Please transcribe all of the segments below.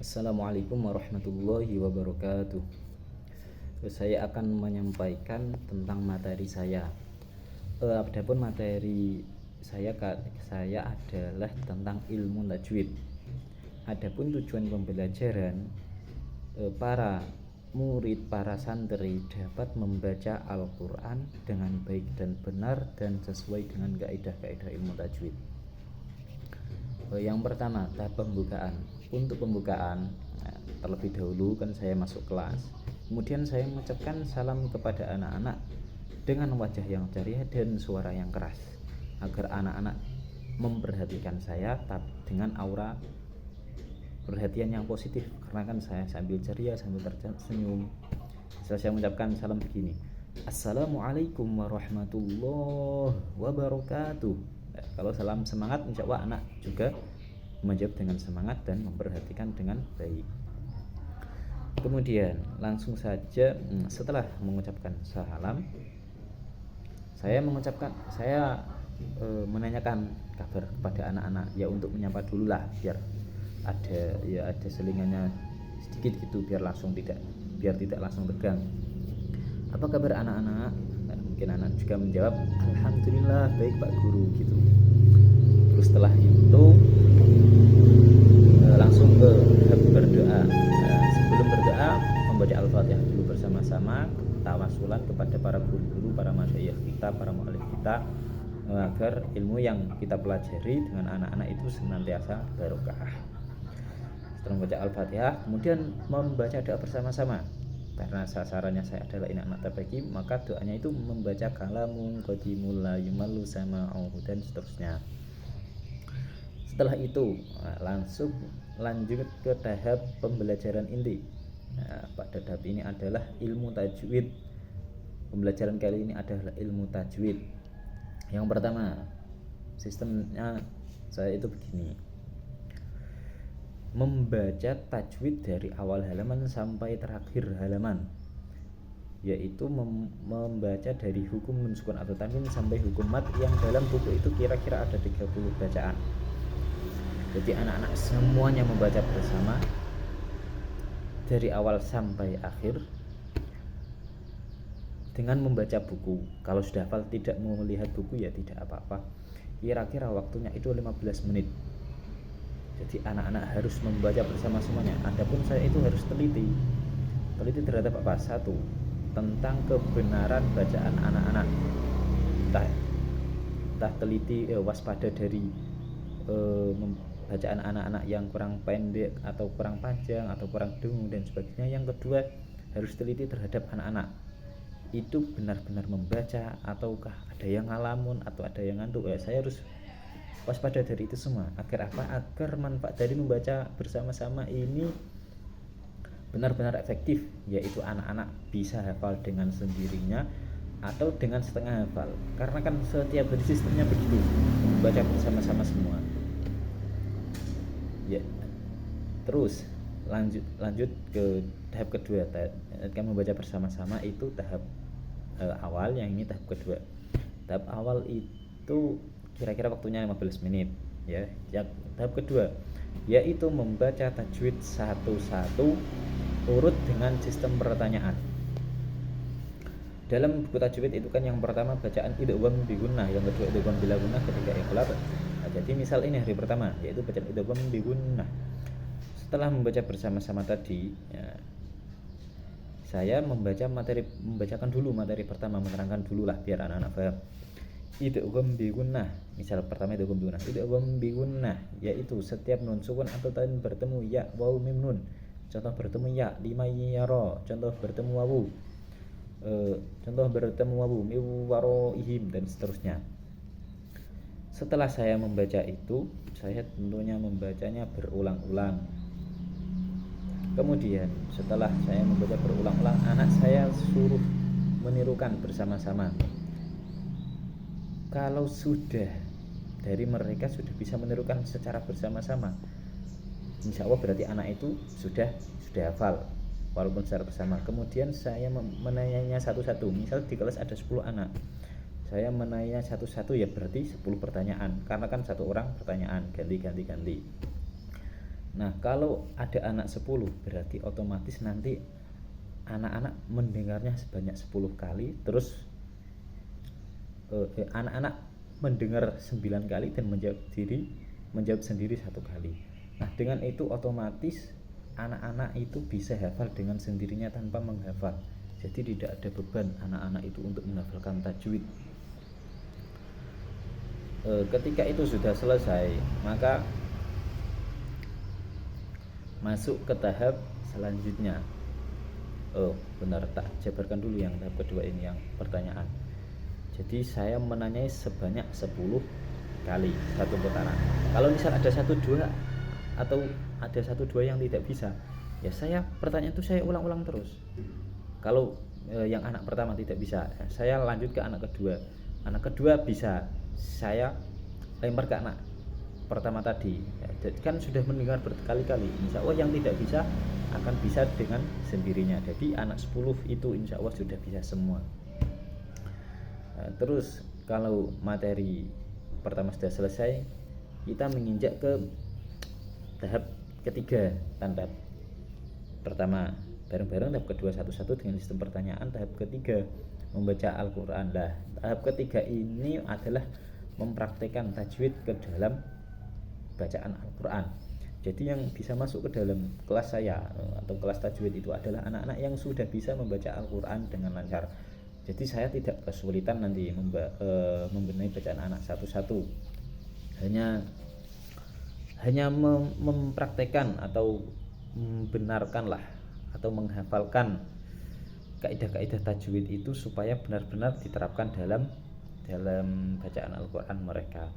Assalamualaikum warahmatullahi wabarakatuh. Saya akan menyampaikan tentang materi saya. Adapun materi saya adalah tentang ilmu tajwid. Adapun tujuan pembelajaran, para murid, para santri dapat membaca Al-Quran dengan baik dan benar dan sesuai dengan kaidah-kaidah ilmu tajwid. Yang pertama, tahap pembukaan. Untuk pembukaan, terlebih dahulu kan saya masuk kelas. Kemudian saya mengucapkan salam kepada anak-anak dengan wajah yang ceria dan suara yang keras, agar anak-anak memperhatikan saya dengan aura perhatian yang positif. Karena kan saya sambil ceria, sambil tersenyum. Setelah saya mengucapkan salam begini, Assalamualaikum warahmatullahi wabarakatuh. Kalau salam semangat, insya Allah anak juga menjawab dengan semangat dan memperhatikan dengan baik. Kemudian langsung saja setelah mengucapkan salam, saya menanyakan kabar kepada anak-anak, ya untuk menyapa dulu lah, biar ada selingannya sedikit gitu, biar tidak langsung tegang. Apa kabar anak-anak? Mungkin anak juga menjawab, Alhamdulillah baik Pak Guru gitu. Terus setelah itu langsung ke tahap berdoa. Sebelum berdoa, membaca Al-Fatihah dulu bersama-sama, tawasulan kepada para guru-guru, para masyayikh kita, para mu'alif kita, agar ilmu yang kita pelajari dengan anak-anak itu senantiasa barokah. Setelah membaca Al-Fatihah, kemudian membaca doa bersama-sama. Karena sasarannya saya adalah anak TPQ, maka doanya itu membaca kalamun qadimul la yumallu sama'uhu dan seterusnya. Setelah itu langsung lanjut ke tahap pembelajaran inti. Pada tahap ini adalah ilmu tajwid. Pembelajaran kali ini adalah ilmu tajwid. Yang pertama, sistemnya saya itu begini. Membaca tajwid dari awal halaman sampai terakhir halaman, yaitu membaca dari hukum nun sukun atau tanwin sampai hukum mat, yang dalam buku itu kira-kira ada 30 bacaan. Jadi anak-anak semuanya membaca bersama dari awal sampai akhir dengan membaca buku. Kalau sudah hafal tidak mau melihat buku ya tidak apa-apa. Kira-kira waktunya itu 15 menit. Jadi anak-anak harus membaca bersama semuanya. Adapun saya itu harus teliti terhadap apa? Satu, tentang kebenaran bacaan anak-anak. Entah teliti waspada dari bacaan anak-anak yang kurang pendek atau kurang panjang atau kurang dengung dan sebagainya. Yang kedua, harus teliti terhadap anak-anak itu benar-benar membaca ataukah ada yang ngalamun atau ada yang ngantuk. Saya harus waspada dari itu semua. Agar apa? Agar manfaat dari membaca bersama-sama ini benar-benar efektif, yaitu anak-anak bisa hafal dengan sendirinya atau dengan setengah hafal. Karena kan setiap hari sistemnya begitu, membaca bersama-sama semua. Ya. Terus lanjut ke tahap kedua. Ketika membaca bersama-sama itu tahap awal, yang ini tahap kedua. Tahap awal itu kira-kira waktunya 15 menit ya. Tahap kedua yaitu membaca tajwid satu-satu urut dengan sistem pertanyaan. Dalam buku tajwid itu kan yang pertama bacaan idgham bi gunnah, yang kedua idgham bila gunnah, ketiga iqlab. Jadi misal ini hari pertama yaitu bacaan idgham bi gunnah. Setelah membaca bersama-sama tadi ya, saya membacakan dulu materi pertama, menerangkan dulu lah biar anak-anak paham. Idgham bi gunnah, misal pertama idgham bi gunnah. Idgham bi gunnah yaitu setiap nun sukun atau tanwin bertemu ya, waw, mim, nun. Contoh bertemu ya, lima yaro. Contoh bertemu wawu. Contoh bertemu wawu, miwaro ihim dan seterusnya. Setelah saya membaca itu, saya tentunya membacanya berulang-ulang. Kemudian setelah saya membaca berulang-ulang, anak saya suruh menirukan bersama-sama. Kalau sudah dari mereka sudah bisa menirukan secara bersama-sama, insya Allah berarti anak itu sudah hafal walaupun secara bersama. Kemudian saya menanyanya satu-satu. Misal di kelas ada 10 anak, saya menanya satu-satu, ya berarti 10 pertanyaan, karena kan satu orang pertanyaan, ganti. Nah, kalau ada anak 10 berarti otomatis nanti anak-anak mendengarnya sebanyak 10 kali, terus anak-anak mendengar 9 kali dan menjawab sendiri 1 kali. Nah, dengan itu otomatis anak-anak itu bisa hafal dengan sendirinya tanpa menghafal. Jadi tidak ada beban anak-anak itu untuk menghafalkan tajwid. Ketika itu sudah selesai, maka masuk ke tahap selanjutnya. Benar, tak jabarkan dulu yang tahap kedua ini, yang pertanyaan. Jadi saya menanyai sebanyak 10 kali satu putaran. Kalau misal ada 1-2 atau ada 1-2 yang tidak bisa, ya saya pertanyaan itu saya ulang-ulang terus. Kalau yang anak pertama tidak bisa, saya lanjut ke anak kedua. Anak kedua bisa, saya lempar ke anak pertama tadi. Jadi kan sudah mendengar berkali-kali. Insya Allah yang tidak bisa akan bisa dengan sendirinya. Jadi anak 10 itu insya Allah sudah bisa semua. Terus kalau materi pertama sudah selesai, kita menginjak ke tahap ketiga. Tahap pertama bareng-bareng, tahap kedua satu-satu dengan sistem pertanyaan, tahap ketiga membaca Al-Quran. Lah, tahap ketiga ini adalah mempraktekkan tajwid ke dalam bacaan Al-Quran. Jadi yang bisa masuk ke dalam kelas saya atau kelas tajwid itu adalah anak-anak yang sudah bisa membaca Al-Quran dengan lancar. Jadi saya tidak kesulitan nanti membenahi bacaan anak satu-satu. Hanya mempraktekkan atau membenarkanlah atau menghafalkan kaidah-kaidah tajwid itu supaya benar-benar diterapkan dalam bacaan Al-Quran mereka.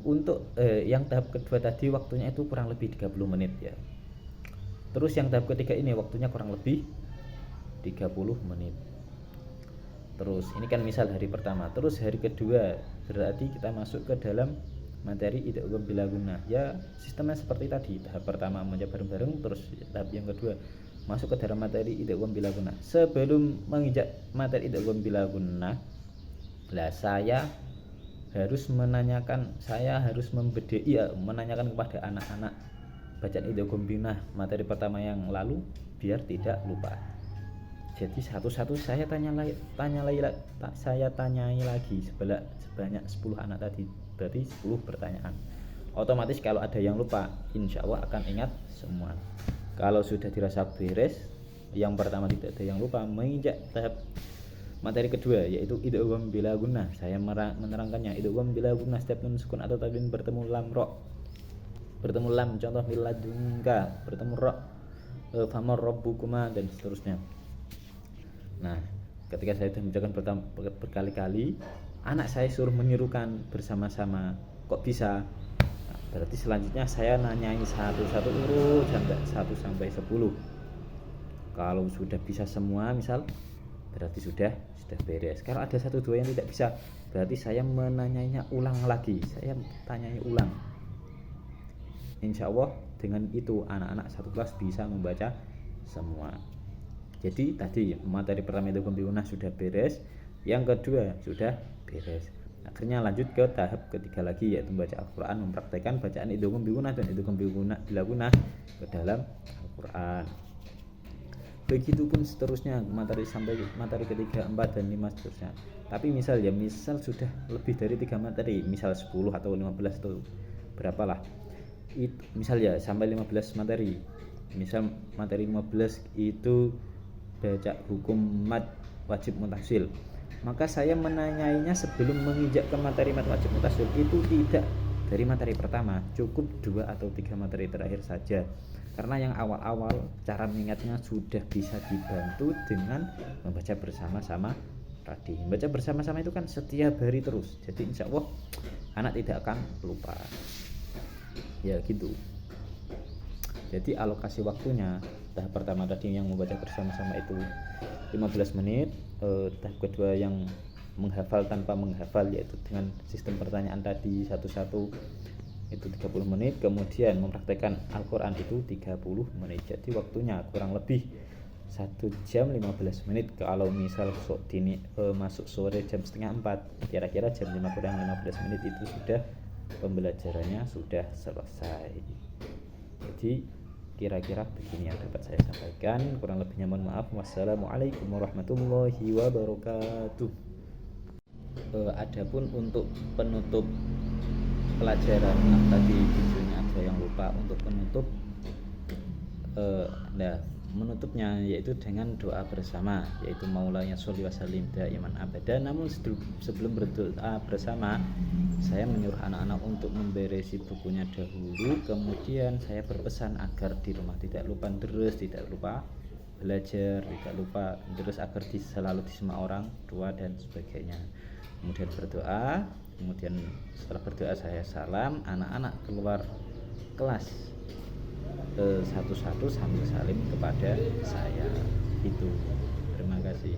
Untuk yang tahap kedua tadi waktunya itu kurang lebih 30 menit ya. Terus yang tahap ketiga ini waktunya kurang lebih 30 menit. Terus ini kan misal hari pertama. Terus hari kedua berarti kita masuk ke dalam materi idgham bila gunnah. Ya sistemnya seperti tadi. Tahap pertama membaca bareng-bareng, terus tahap yang kedua masuk ke dalam materi idgham bila gunnah. Sebelum menginjak materi idgham bila gunnah, saya harus menanyakan, menanyakan kepada anak-anak bacaan idgham binah materi pertama yang lalu biar tidak lupa. Jadi satu-satu saya tanyai lagi sebanyak 10 anak tadi, berarti 10 pertanyaan. Otomatis kalau ada yang lupa, insya Allah akan ingat semua. Kalau sudah dirasa beres, yang pertama tidak ada yang lupa, menginjak tahap materi kedua yaitu idgham bila gunnah. Saya menerangkannya. Idgham bila gunnah, setiap nun sukun atau tanwin bertemu lam ro. Bertemu lam, contoh miladunka, bertemu ro, famar rabbukuma, dan seterusnya. Nah, ketika saya sudah mengucapkan berkali-kali, anak saya suruh menirukan bersama-sama. Kok bisa? Nah, berarti selanjutnya saya nanyai satu-satu urut 1 sampai 10. Kalau sudah bisa semua misal, berarti sudah beres. Kalau ada 1-2 yang tidak bisa, berarti saya menanyainya ulang lagi. Saya tanyai ulang. Insya Allah dengan itu anak-anak satu kelas bisa membaca semua. Jadi tadi materi pertama idgham bila gunnah sudah beres, yang kedua sudah beres. Akhirnya lanjut ke tahap ketiga lagi, yaitu membaca Al-Quran, mempraktekkan bacaan idgham bila gunnah dan idgham bila gunnah ke dalam Al-Quran. Begitupun seterusnya materi sampai materi ketiga, 4 dan 5 seterusnya. Tapi misal sudah lebih dari 3 materi, misal 10 atau 15 atau berapalah. Misal ya sampai 15 materi. Misal materi 15 itu baca hukum mad wajib mutasil, maka saya menanyainya sebelum menginjak ke materi mad wajib mutasil itu tidak dari materi pertama, cukup 2 atau 3 materi terakhir saja, karena yang awal-awal cara mengingatnya sudah bisa dibantu dengan membaca bersama-sama tadi. Membaca bersama-sama itu kan setiap hari terus, jadi insya Allah anak tidak akan lupa ya gitu. Jadi alokasi waktunya tahap pertama tadi yang membaca bersama-sama itu 15 menit, tahap kedua yang menghafal tanpa menghafal yaitu dengan sistem pertanyaan tadi satu-satu itu 30 menit, kemudian mempraktekkan Al-Quran itu 30 menit. Jadi waktunya kurang lebih 1 jam 15 menit. Kalau misal masuk sore jam 3:30, kira-kira jam 5 kurang 15 menit itu sudah pembelajarannya sudah selesai. Jadi kira-kira begini yang dapat saya sampaikan, kurang lebihnya mohon maaf. Wassalamualaikum warahmatullahi wabarakatuh. Adapun untuk penutup pelajaran tadi videonya ada yang lupa untuk penutup, menutupnya yaitu dengan doa bersama, yaitu maulanya sholli wa sallim daiman abada. Namun sebelum berdoa bersama, saya menyuruh anak-anak untuk memberesi bukunya dahulu, kemudian saya berpesan agar di rumah tidak lupa deres, tidak lupa belajar, tidak lupa terus agar selalu disemak orang tua dan sebagainya. Kemudian berdoa, kemudian setelah berdoa saya salam, anak-anak keluar kelas satu-satu sambil salim kepada saya. Itu terima kasih.